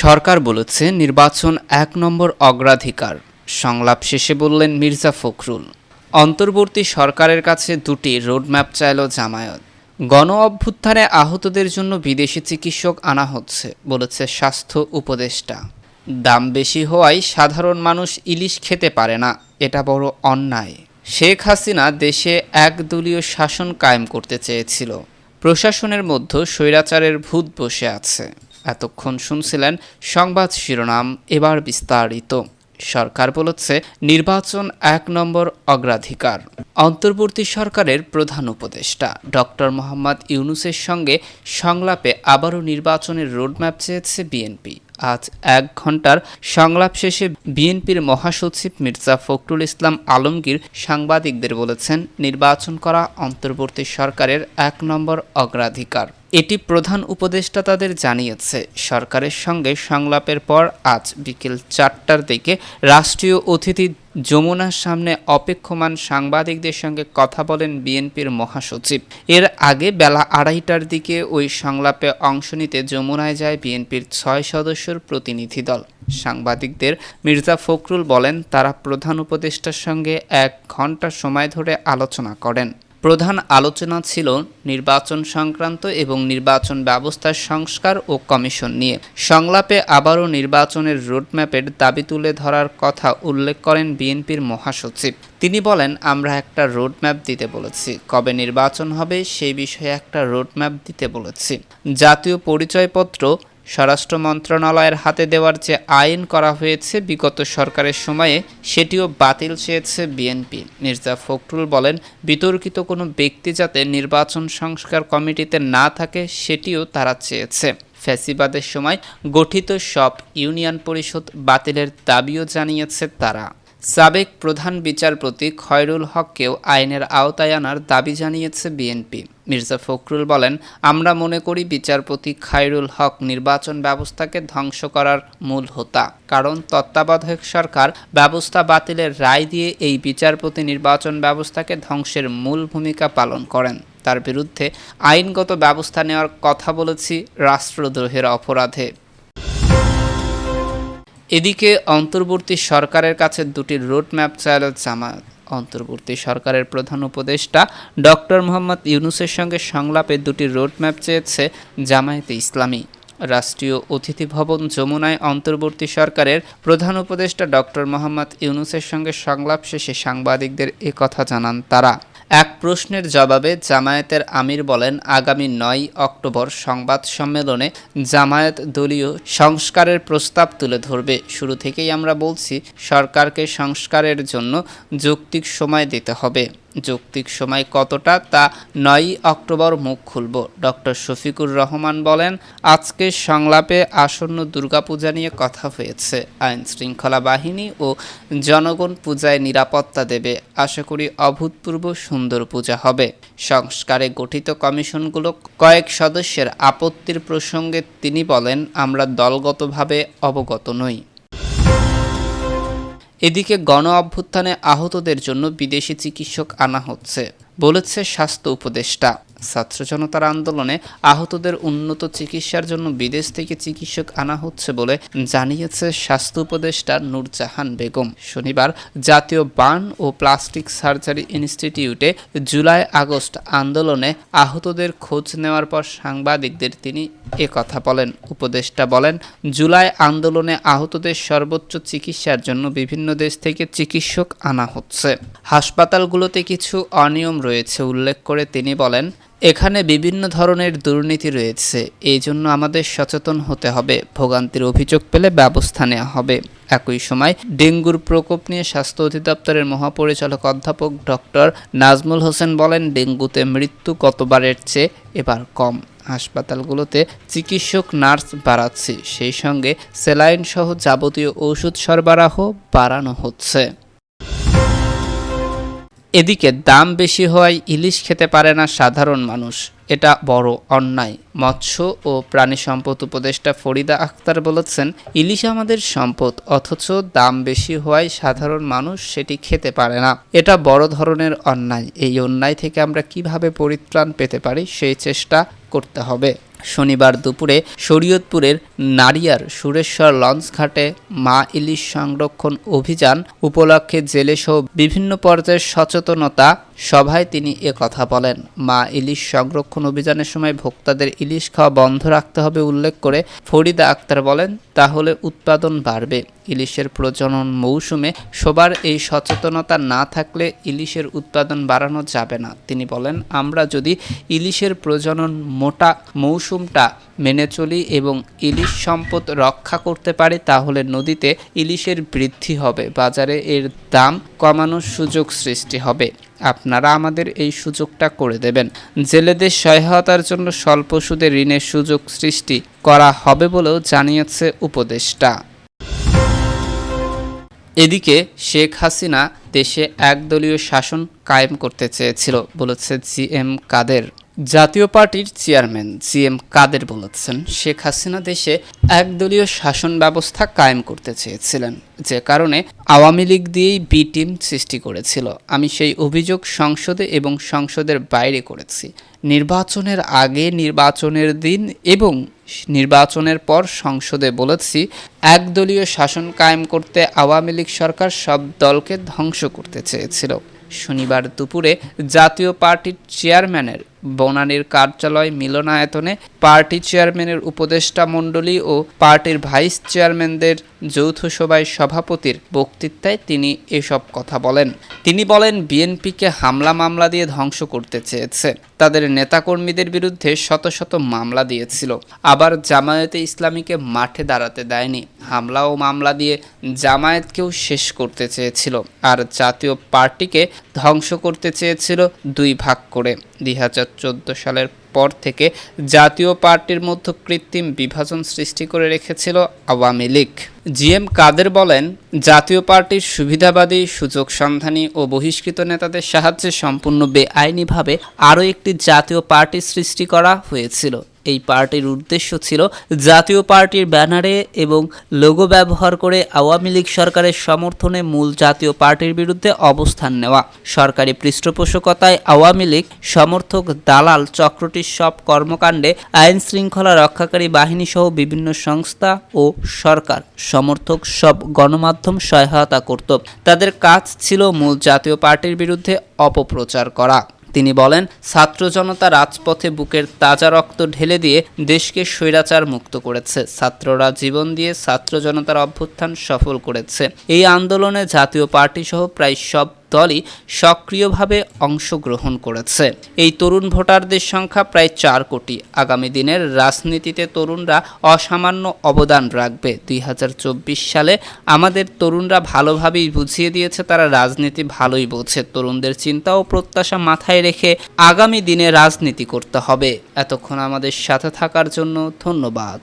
সরকার বলেছে নির্বাচন ১ নম্বর অগ্রাধিকার। সংলাপ শেষে বললেন মির্জা ফখরুল। অন্তর্বর্তী সরকারের কাছে দুটি রোডম্যাপ চাইল জামায়াত। গণ অভ্যুত্থানে আহতদের জন্য বিদেশি চিকিৎসক আনা হচ্ছে বলেছে স্বাস্থ্য উপদেষ্টা। দাম বেশি হওয়ায় সাধারণ মানুষ ইলিশ খেতে পারে না, এটা বড় অন্যায়। শেখ হাসিনা দেশে একদলীয় শাসন কায়েম করতে চেয়েছিল। প্রশাসনের মধ্যে স্বৈরাচারের ভূত বসে আছে। এতক্ষণ শুনছিলেন সংবাদ শিরোনাম, এবার বিস্তারিত। সরকার বলেছে নির্বাচন ১ নম্বর অগ্রাধিকার। অন্তর্বর্তী সরকারের প্রধান উপদেষ্টা ডক্টর মোহাম্মদ ইউনূসের সঙ্গে সংলাপে আবারও নির্বাচনের রোডম্যাপ চেয়েছে বিএনপি। আজ ১ ঘণ্টার সংলাপ শেষে বিএনপির মহাসচিব মির্জা ফখরুল ইসলাম আলমগীর সাংবাদিকদের বলেছেন, নির্বাচন করা অন্তর্বর্তী সরকারের ১ নম্বর অগ্রাধিকার। এটি প্রধান উপদেষ্টা তাদের জানিয়েছে। সরকারের সঙ্গে সংলাপের পর আজ বিকেল ৪টার দিকে রাষ্ট্রীয় অতিথি যমুনার সামনে অপেক্ষমান সাংবাদিকদের সঙ্গে কথা বলেন বিএনপির মহাসচিব। এর আগে বেলা ২:৩০টার দিকে ওই সংলাপে অংশ নিতে যমুনায় যায় বিএনপির ৬ সদস্যের প্রতিনিধি দল। সাংবাদিকদের মির্জা ফখরুল বলেন, তারা প্রধান উপদেষ্টার সঙ্গে ১ ঘণ্টা সময় ধরে আলোচনা করেন। প্রধান আলোচনা ছিল নির্বাচন সংক্রান্ত এবং নির্বাচন ব্যবস্থার সংস্কার ও কমিশন নিয়ে। সংলাপে আবারও নির্বাচনের রোডম্যাপের দাবি তুলে ধরার কথা উল্লেখ করেন বিএনপির মহাসচিব। তিনি বলেন, আমরা একটা রোডম্যাপ দিতে বলেছি, কবে নির্বাচন হবে সেই বিষয়ে একটা রোডম্যাপ দিতে বলেছি। জাতীয় পরিচয়পত্র স্বরাষ্ট্র মন্ত্রণালয়ের হাতে দেওয়ার যে আইন করা হয়েছে বিগত সরকারের সময়ে, সেটিও বাতিল চেয়েছে বিএনপি। মির্জা ফখরুল বলেন, বিতর্কিত কোনো ব্যক্তি যাতে নির্বাচন সংস্কার কমিটিতে না থাকে সেটিও তারা চেয়েছে। ফ্যাসিবাদের সময় গঠিত সব ইউনিয়ন পরিষদ বাতিলের দাবিও জানিয়েছে তারা। সাবেক প্রধান বিচারপতি খয়রুল হককেও আইনের আওতায় আনার দাবি জানিয়েছে বিএনপি। মির্জা ফখরুল বলেন, আমরা মনে করি বিচারপতি খয়রুল হক নির্বাচন ব্যবস্থাকে ধ্বংস করার মূল হোতা। কারণ তত্ত্বাবধায়ক সরকার ব্যবস্থা বাতিলের রায় দিয়ে এই বিচারপতি নির্বাচন ব্যবস্থাকে ধ্বংসের মূল ভূমিকা পালন করেন। তার বিরুদ্ধে আইনগত ব্যবস্থা নেওয়ার কথা বলেছি রাষ্ট্রদ্রোহের অপরাধে। এদিকে অন্তর্বর্তী সরকারের কাছে দুটি রোডম্যাপ চাইল জামায়াত। অন্তর্বর্তী সরকারের প্রধান উপদেষ্টা ডক্টর মোহাম্মদ ইউনূসের সঙ্গে সংলাপে দুটি রোডম্যাপ চেয়েছে জামায়াতে ইসলামী। রাষ্ট্রীয় অতিথি ভবন যমুনায় অন্তর্বর্তী সরকারের প্রধান উপদেষ্টা ডক্টর মোহাম্মদ ইউনূসের সঙ্গে সংলাপ শেষে সাংবাদিকদের একথা জানান তারা। এক প্রশ্নের জবাবে জামায়াতের আমির বলেন, আগামী ৯ অক্টোবর সংবাদ সম্মেলনে জামায়াত দলীয় সংস্কারের প্রস্তাব তুলে ধরবে। শুরু থেকেই আমরা বলছি, সরকারকে সংস্কারের জন্য যৌক্তিক সময় দিতে হবে। যৌক্তিক সময় কতটা তা ৯ অক্টোবর মুখ খুলব। ডক্টর শফিকুর রহমান বলেন, আজকের সংলাপে আসন্ন দুর্গাপূজা নিয়ে কথা হয়েছে। আইন শৃঙ্খলা বাহিনী ও জনগণ পূজায় নিরাপত্তা দেবে। আশা করি অভূতপূর্ব সুন্দর পূজা হবে। সংস্কারে গঠিত কমিশনগুলো কয়েক সদস্যের আপত্তির প্রসঙ্গে তিনি বলেন, আমরা দলগতভাবে অবগত নই। এদিকে গণ অভ্যুত্থানে আহতদের জন্য বিদেশি চিকিৎসক আনা হচ্ছে বলেছে স্বাস্থ্য উপদেষ্টা। ছাত্র জনতার আন্দোলনে আহতদের উন্নত চিকিৎসার জন্য বিদেশ থেকে চিকিৎসক আনা হচ্ছে বলে জানিয়েছে স্বাস্থ্য উপদেষ্টা নূরজাহান বেগম। শনিবার জাতীয় বার্ন ও প্লাস্টিক সার্জারি ইনস্টিটিউটে জুলাই আগস্ট আন্দোলনে আহতদের খোঁজ নেওয়ার পর সাংবাদিকদের তিনি একথা বলেন। উপদেষ্টা বলেন, জুলাই আন্দোলনে আহতদের সর্বোচ্চ চিকিৎসার জন্য বিভিন্ন দেশ থেকে চিকিৎসক আনা হচ্ছে। হাসপাতালগুলোতে কিছু অনিয়ম রয়েছে উল্লেখ করে তিনি বলেন, এখানে বিভিন্ন ধরনের দুর্নীতি রয়েছে, এই জন্য আমাদের সচেতন হতে হবে। ভোগান্তির অভিযোগ পেলে ব্যবস্থা নেওয়া হবে। একই সময় ডেঙ্গুর প্রকোপ নিয়ে স্বাস্থ্য অধিদপ্তরের মহাপরিচালক অধ্যাপক ডক্টর নাজমুল হোসেন বলেন, ডেঙ্গুতে মৃত্যু গতবারের চেয়ে এবার কম। হাসপাতালগুলোতে চিকিৎসক নার্স বাড়াচ্ছি, সেই সঙ্গে স্যালাইন সহ যাবতীয় ওষুধ সরবরাহ বাড়ানো হচ্ছে। এদিকে দাম বেশি হওয়ায় ইলিশ খেতে পারে না সাধারণ মানুষ, এটা বড় অন্যায়। মৎস্য ও প্রাণী সম্পদ উপদেষ্টা ফরিদা আক্তার বলেছেন, ইলিশ আমাদের সম্পদ, অথচ দাম বেশি হওয়ায় সাধারণ মানুষ সেটি খেতে পারে না। এটা বড় ধরনের অন্যায়। এই অন্যায় থেকে আমরা কিভাবে পরিত্রাণ পেতে পারি সেই চেষ্টা করতে হবে। শনিবার দুপুরে শরীয়তপুরের নারিয়ার সুরেশ্বর লঞ্চ ঘাটে মা ইলিশ সংরক্ষণ অভিযান উপলক্ষে জেলেসহ বিভিন্ন পর্যায়ের সচেতনতা সভায় তিনি কথা বলেন। মা ইলিশ সংরক্ষণ অভিযানের সময় ভোক্তাদের ইলিশ খাওয়া বন্ধ রাখতে হবে উল্লেখ করে ফরিদা আক্তার বলেন, তাহলে উৎপাদন বাড়বে। ইলিশের প্রজনন মৌসুমে সবার এই সচেতনতা না থাকলে ইলিশের উৎপাদন বাড়ানো যাবে না। তিনি বলেন, আমরা যদি ইলিশের প্রজনন মৌসুমটা মেনে চলি এবং ইলিশ সম্পদ রক্ষা করতে পারি তাহলে নদীতে ইলিশের বৃদ্ধি হবে, বাজারে এর দাম কমানোর সুযোগ সৃষ্টি হবে। আপনারা আমাদের এই সুযোগটা করে দেবেন। জেলেদের সহায়তার জন্য স্বল্প সুদে ঋণের সুযোগ সৃষ্টি করা হবে বলেও জানিয়েছে উপদেষ্টা। এদিকে শেখ হাসিনা দেশে একদলীয় শাসন কায়েম করতে চেয়েছিল বলেছে জিএম কাদের। জাতীয় পার্টির চেয়ারম্যান জিএম কাদের বলেছেন, শেখ হাসিনা দেশে একদলীয় শাসন ব্যবস্থা কায়েম করতে চেয়েছিলেন, যে কারণে আওয়ামী লীগ দিয়েই বি টিম সৃষ্টি করেছিল। আমি সেই অভিযোগ সংসদে এবং সংসদের বাইরে করেছি। নির্বাচনের আগে, নির্বাচনের দিন এবং নির্বাচনের পর সংসদে বলেছি, একদলীয় শাসন কায়েম করতে আওয়ামী লীগ সরকার সব দলকে ধ্বংস করতে চেয়েছিল। শনিবার দুপুরে জাতীয় পার্টির চেয়ারম্যানের বনানীর কার্যালয় মিলনায়তনে পার্টি চেয়ারম্যানের উপদেষ্টা মণ্ডলী ও পার্টির ভাইস চেয়ারম্যানদের যৌথ সভায় সভাপতির বক্তৃতায় তিনি এসব কথা বলেন। তিনি বলেন, বিএনপিকে হামলা মামলা দিয়ে ধ্বংস করতে চেয়েছে, তাদের নেতাকর্মীদের বিরুদ্ধে শত শত মামলা দিয়েছিল, আবার জামায়াতে ইসলামীকে মাঠে দাঁড়াতে দেয়নি, হামলা ও মামলা দিয়ে জামায়াতকেও শেষ করতে চেয়েছিল, আর জাতীয় পার্টিকে ধ্বংস করতে চেয়েছিল দুই ভাগ করে। 2014 সালের পর থেকে জাতীয় পার্টির মধ্যে কৃত্রিম বিভাজন সৃষ্টি করে রেখেছিল আওয়ামী লীগ। জিএম কাদের বলেন, জাতীয় পার্টির সুবিধাবাদী, সুযোগ সন্ধানী ও বহিষ্কৃত নেতাদের সাহায্যে সম্পূর্ণ বেআইনিভাবে আরও একটি জাতীয় পার্টি সৃষ্টি করা হয়েছিল। এই পার্টির উদ্দেশ্য ছিল জাতীয় পার্টির ব্যানারে এবং লোগো ব্যবহার করে আওয়ামী লীগ সরকারের সমর্থনে মূল জাতীয় পার্টির বিরুদ্ধে অবস্থান নেওয়া। সরকারি পৃষ্ঠপোষকতায় আওয়ামী লীগ সমর্থক দালাল চক্রটির সব কর্মকাণ্ডে আইন শৃঙ্খলা রক্ষাকারী বাহিনী সহ বিভিন্ন সংস্থা ও সরকার সমর্থক সব গণমাধ্যম সহায়তা করত। তাদের কাজ ছিল মূল জাতীয় পার্টির বিরুদ্ধে অপপ্রচার করা। তিনি বলেন, ছাত্র জনতা রাজপথে বুকের তাজা রক্ত ঢেলে দিয়ে দেশকে স্বৈরাচার মুক্ত করেছে। ছাত্ররা জীবন দিয়ে ছাত্র জনতার অভ্যুত্থান সফল করেছে। এই আন্দোলনে জাতীয় পার্টি সহ প্রায় সব দলই সক্রিয়ভাবে অংশগ্রহণ করেছে। এই তরুণ ভোটারদের সংখ্যা প্রায় 4 কোটি। আগামী দিনের রাজনীতিতে তরুণরা অসামান্য অবদান রাখবে। 2024 সালে আমাদের তরুণরা ভালোভাবেই বুঝিয়ে দিয়েছে তারা রাজনীতি ভালোই বোঝে। তরুণদের চিন্তা ও প্রত্যাশা মাথায় রেখে আগামী দিনে রাজনীতি করতে হবে। এতক্ষণ আমাদের সাথে থাকার জন্য ধন্যবাদ।